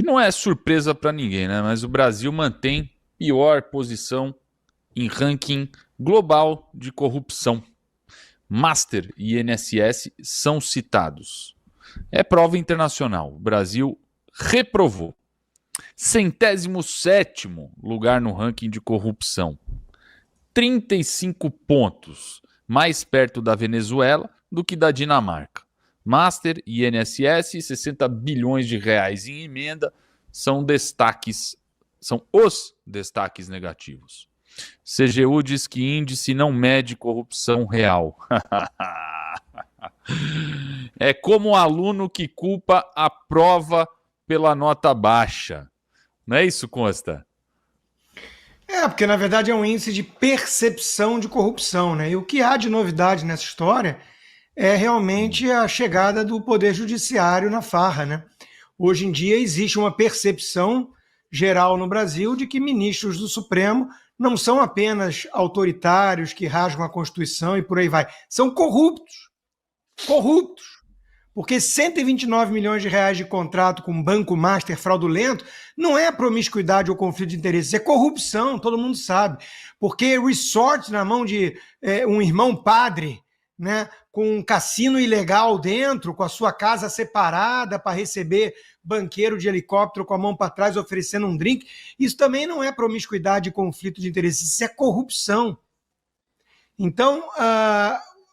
não é surpresa para ninguém, né? Mas o Brasil mantém pior posição em ranking global de corrupção. Master e INSS são citados. É prova internacional. O Brasil reprovou. 107º lugar no ranking de corrupção. 35 pontos mais perto da Venezuela do que da Dinamarca. Master e INSS, 60 bilhões de reais em emenda, são os destaques negativos. CGU diz que índice não mede corrupção real. É como o aluno que culpa a prova pela nota baixa. Não é isso, Costa? Porque na verdade é um índice de percepção de corrupção, né? E o que há de novidade nessa história é realmente a chegada do Poder Judiciário na farra, né? Hoje em dia existe uma percepção geral no Brasil de que ministros do Supremo não são apenas autoritários que rasgam a Constituição e por aí vai. São corruptos. Corruptos. Porque 129 milhões de reais de contrato com um banco master fraudulento não é promiscuidade ou conflito de interesses, é corrupção, todo mundo sabe. Porque resort na mão de um irmão padre, né, com um cassino ilegal dentro, com a sua casa separada para receber banqueiro de helicóptero com a mão para trás oferecendo um drink, isso também não é promiscuidade e conflito de interesses, isso é corrupção. Então,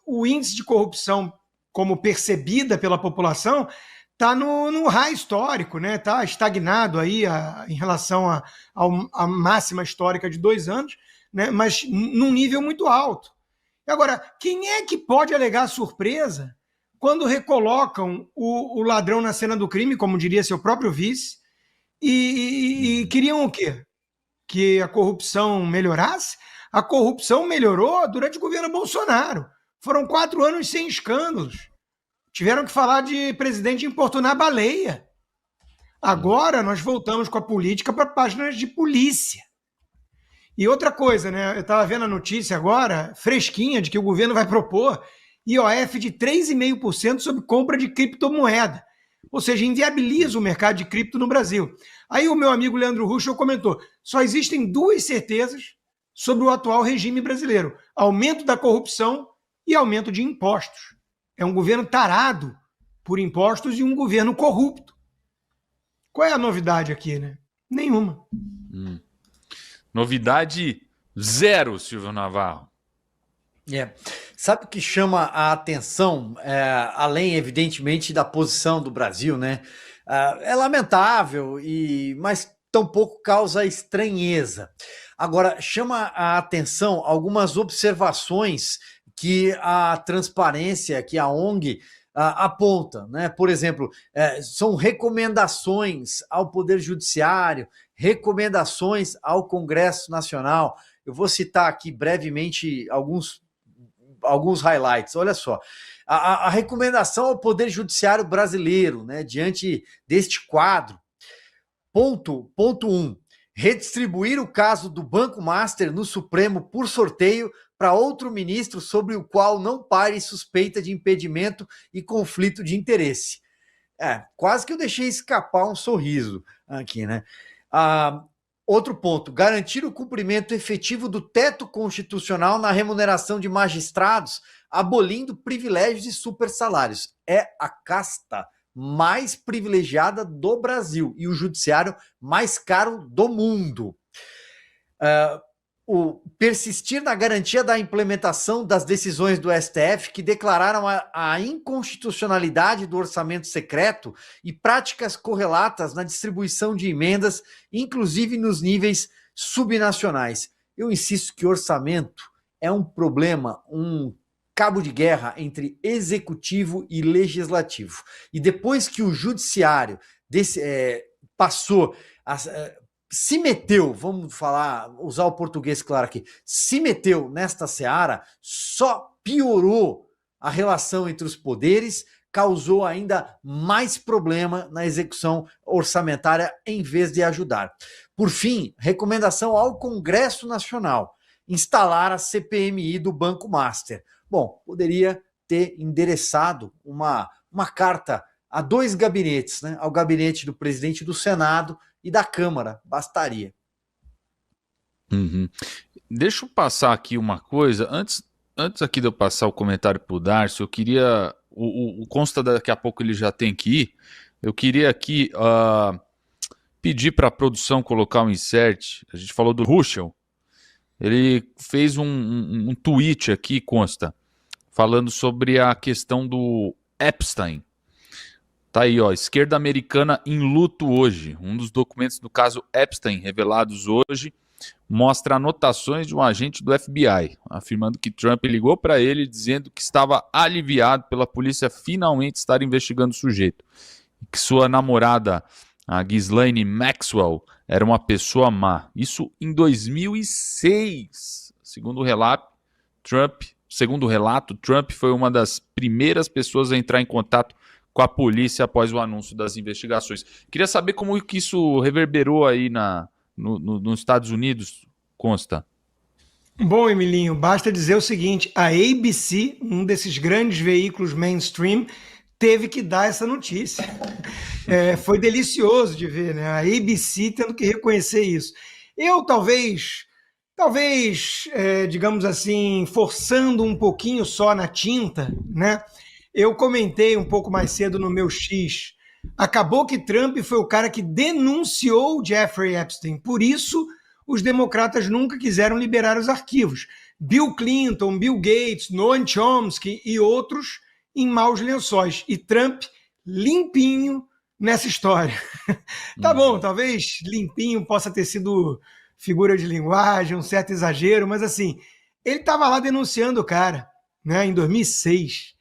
o índice de corrupção como percebida pela população, está no high histórico, né? Está estagnado aí em relação à máxima histórica de 2 anos, né? Mas num nível muito alto. E agora, quem é que pode alegar surpresa quando recolocam o ladrão na cena do crime, como diria seu próprio vice, e queriam o quê? Que a corrupção melhorasse? A corrupção melhorou durante o governo Bolsonaro. Foram 4 anos sem escândalos. Tiveram que falar de presidente importunar baleia. Agora nós voltamos com a política para páginas de polícia. E outra coisa, né? Eu estava vendo a notícia agora, fresquinha, de que o governo vai propor IOF de 3,5% sobre compra de criptomoeda. Ou seja, inviabiliza o mercado de cripto no Brasil. Aí o meu amigo Leandro Ruschel comentou, só existem 2 certezas sobre o atual regime brasileiro. Aumento da corrupção e aumento de impostos. É um governo tarado por impostos e um governo corrupto. Qual é a novidade aqui, né? Nenhuma. Novidade zero, Silvio Navarro. Sabe o que chama a atenção, além, evidentemente, da posição do Brasil, né? É lamentável, mas tampouco causa estranheza. Agora, chama a atenção algumas observações que a transparência, que a ONG aponta, né? Por exemplo, são recomendações ao Poder Judiciário, recomendações ao Congresso Nacional. Eu vou citar aqui brevemente alguns highlights. Olha só, a recomendação ao Poder Judiciário brasileiro, né, diante deste quadro. Ponto 1. Redistribuir o caso do Banco Master no Supremo por sorteio para outro ministro sobre o qual não pare suspeita de impedimento e conflito de interesse. Quase que eu deixei escapar um sorriso aqui, né? Outro ponto, garantir o cumprimento efetivo do teto constitucional na remuneração de magistrados, abolindo privilégios e supersalários. É a casta mais privilegiada do Brasil e o judiciário mais caro do mundo. Persistir na garantia da implementação das decisões do STF que declararam a inconstitucionalidade do orçamento secreto e práticas correlatas na distribuição de emendas, inclusive nos níveis subnacionais. Eu insisto que orçamento é um problema, um cabo de guerra entre executivo e legislativo. E depois que o judiciário passou se meteu, vamos usar o português claro aqui, se meteu nesta seara, só piorou a relação entre os poderes, causou ainda mais problema na execução orçamentária em vez de ajudar. Por fim, recomendação ao Congresso Nacional, instalar a CPMI do Banco Master. Bom, poderia ter endereçado uma carta a 2 gabinetes, né? Ao gabinete do presidente do Senado e da Câmara, bastaria. Uhum. Deixa eu passar aqui uma coisa. Antes aqui de eu passar o comentário para o Darcy, eu queria. O consta daqui a pouco ele já tem que ir. Eu queria aqui pedir para a produção colocar um insert. A gente falou do Ruschel. Ele fez um tweet aqui, consta, falando sobre a questão do Epstein. Tá aí, ó, esquerda americana em luto hoje. Um dos documentos do caso Epstein revelados hoje mostra anotações de um agente do FBI, afirmando que Trump ligou para ele dizendo que estava aliviado pela polícia finalmente estar investigando o sujeito. E que sua namorada, a Ghislaine Maxwell, era uma pessoa má. Isso em 2006. Segundo o relato, Trump foi uma das primeiras pessoas a entrar em contato com a polícia após o anúncio das investigações. Queria saber como que isso reverberou aí nos Estados Unidos, consta. Bom, Emilinho, basta dizer o seguinte, a ABC, um desses grandes veículos mainstream, teve que dar essa notícia. Foi delicioso de ver, né? A ABC tendo que reconhecer isso. Eu talvez, digamos assim, forçando um pouquinho só na tinta, né? Eu comentei um pouco mais cedo no meu X. Acabou que Trump foi o cara que denunciou Jeffrey Epstein. Por isso, os democratas nunca quiseram liberar os arquivos. Bill Clinton, Bill Gates, Noam Chomsky e outros em maus lençóis. E Trump limpinho nessa história. Tá bom, talvez limpinho possa ter sido figura de linguagem, um certo exagero, mas assim, ele estava lá denunciando o cara, né, em 2006.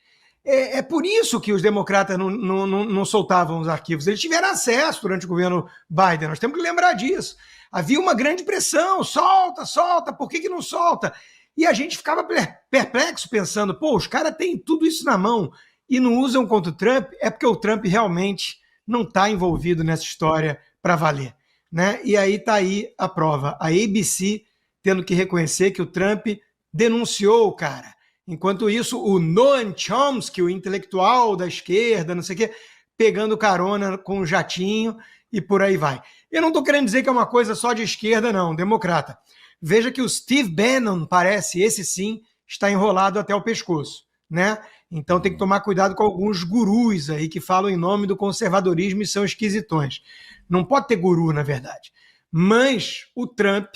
É por isso que os democratas não soltavam os arquivos. Eles tiveram acesso durante o governo Biden. Nós temos que lembrar disso. Havia uma grande pressão. Solta. Por que não solta? E a gente ficava perplexo pensando, pô, os caras têm tudo isso na mão e não usam contra o Trump. É porque o Trump realmente não está envolvido nessa história para valer, né? E aí está aí a prova. A ABC tendo que reconhecer que o Trump denunciou o cara. Enquanto isso, o Noam Chomsky, o intelectual da esquerda, não sei o quê, pegando carona com o jatinho e por aí vai. Eu não estou querendo dizer que é uma coisa só de esquerda, não, democrata. Veja que o Steve Bannon, parece, esse sim, está enrolado até o pescoço, né? Então tem que tomar cuidado com alguns gurus aí que falam em nome do conservadorismo e são esquisitões. Não pode ter guru, na verdade. Mas o Trump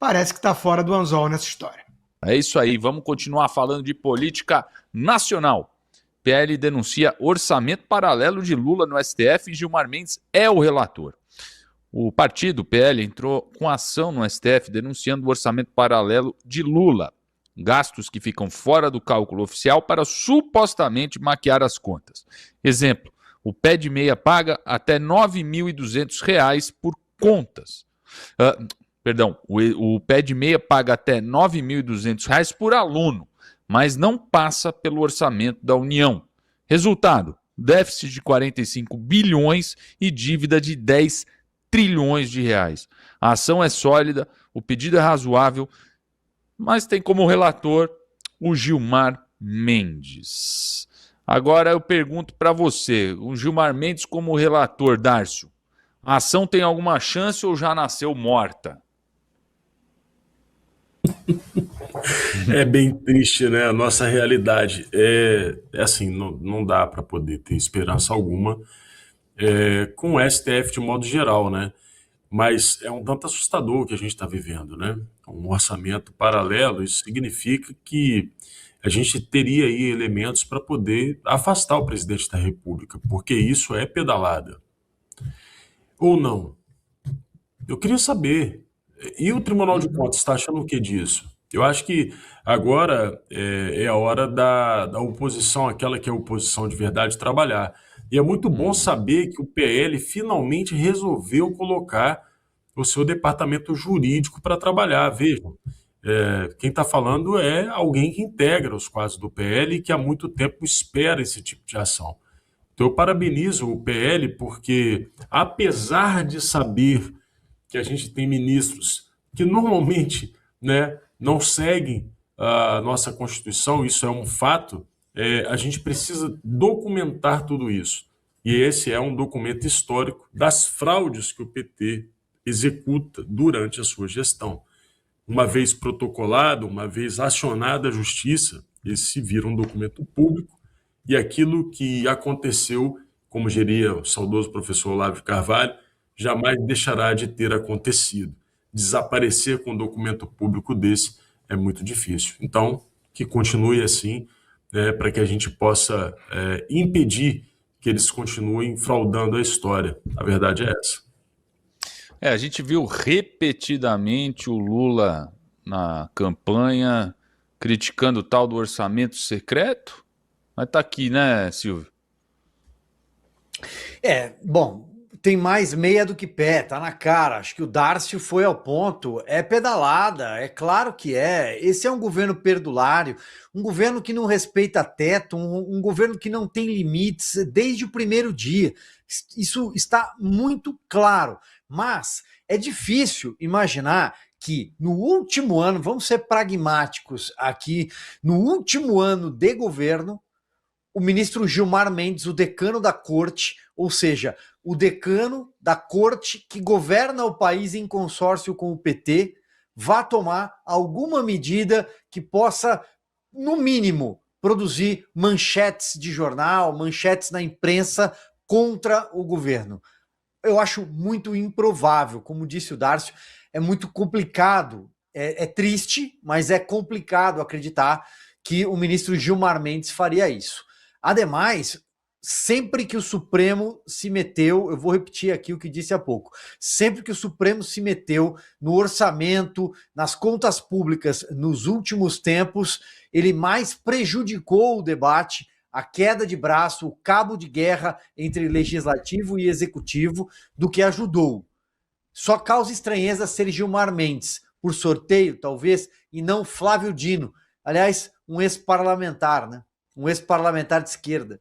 parece que está fora do anzol nessa história. É isso aí, vamos continuar falando de política nacional. PL denuncia orçamento paralelo de Lula no STF e Gilmar Mendes é o relator. O partido PL entrou com ação no STF denunciando o orçamento paralelo de Lula, gastos que ficam fora do cálculo oficial para supostamente maquiar as contas. Exemplo, o pé de meia paga até R$ 9.200 por contas. O pé de meia paga até R$ 9.200 por aluno, mas não passa pelo orçamento da União. Resultado, déficit de 45 bilhões e dívida de 10 trilhões de reais. A ação é sólida, o pedido é razoável, mas tem como relator o Gilmar Mendes. Agora eu pergunto para você, o Gilmar Mendes como relator, Dárcio, a ação tem alguma chance ou já nasceu morta? É bem triste, né? A nossa realidade é assim, não dá para poder ter esperança alguma com o STF de modo geral, né? Mas é um tanto assustador o que a gente está vivendo, né? Um orçamento paralelo, isso significa que a gente teria aí elementos para poder afastar o presidente da República, porque isso é pedalada. Ou não? Eu queria saber. E o Tribunal de Contas está achando o que disso? Eu acho que agora é a hora da oposição, aquela que é a oposição de verdade, trabalhar. E é muito bom saber que o PL finalmente resolveu colocar o seu departamento jurídico para trabalhar. Vejam, quem está falando é alguém que integra os quadros do PL e que há muito tempo espera esse tipo de ação. Então eu parabenizo o PL porque, apesar de saber que a gente tem ministros que normalmente, né, não seguem a nossa Constituição, isso é um fato, a gente precisa documentar tudo isso. E esse é um documento histórico das fraudes que o PT executa durante a sua gestão. Uma vez protocolado, uma vez acionada a justiça, esse se vira um documento público e aquilo que aconteceu, como diria o saudoso professor Olavo de Carvalho, jamais deixará de ter acontecido. Desaparecer com um documento público desse é muito difícil. Então, que continue assim, para que a gente possa impedir que eles continuem fraudando a história. A verdade é essa. A gente viu repetidamente o Lula na campanha criticando o tal do orçamento secreto, mas tá aqui, né, Silvio? Bom, tem mais meia do que pé, tá na cara. Acho que o Darcy foi ao ponto. É pedalada, é claro que é. Esse é um governo perdulário, um governo que não respeita teto, um governo que não tem limites desde o primeiro dia. Isso está muito claro. Mas é difícil imaginar que no último ano, vamos ser pragmáticos aqui, no último ano de governo, o ministro Gilmar Mendes, o decano da corte, ou seja, o decano da corte que governa o país em consórcio com o PT, vá tomar alguma medida que possa, no mínimo, produzir manchetes de jornal, manchetes na imprensa contra o governo. Eu acho muito improvável, como disse o Darcy, é muito complicado, é triste, mas é complicado acreditar que o ministro Gilmar Mendes faria isso. Ademais, sempre que o Supremo se meteu, eu vou repetir aqui o que disse há pouco, sempre que o Supremo se meteu no orçamento, nas contas públicas nos últimos tempos, ele mais prejudicou o debate, a queda de braço, o cabo de guerra entre legislativo e executivo, do que ajudou. Só causa estranheza ser Gilmar Mendes, por sorteio, talvez, e não Flávio Dino. Aliás, um ex-parlamentar, né? Um ex-parlamentar de esquerda.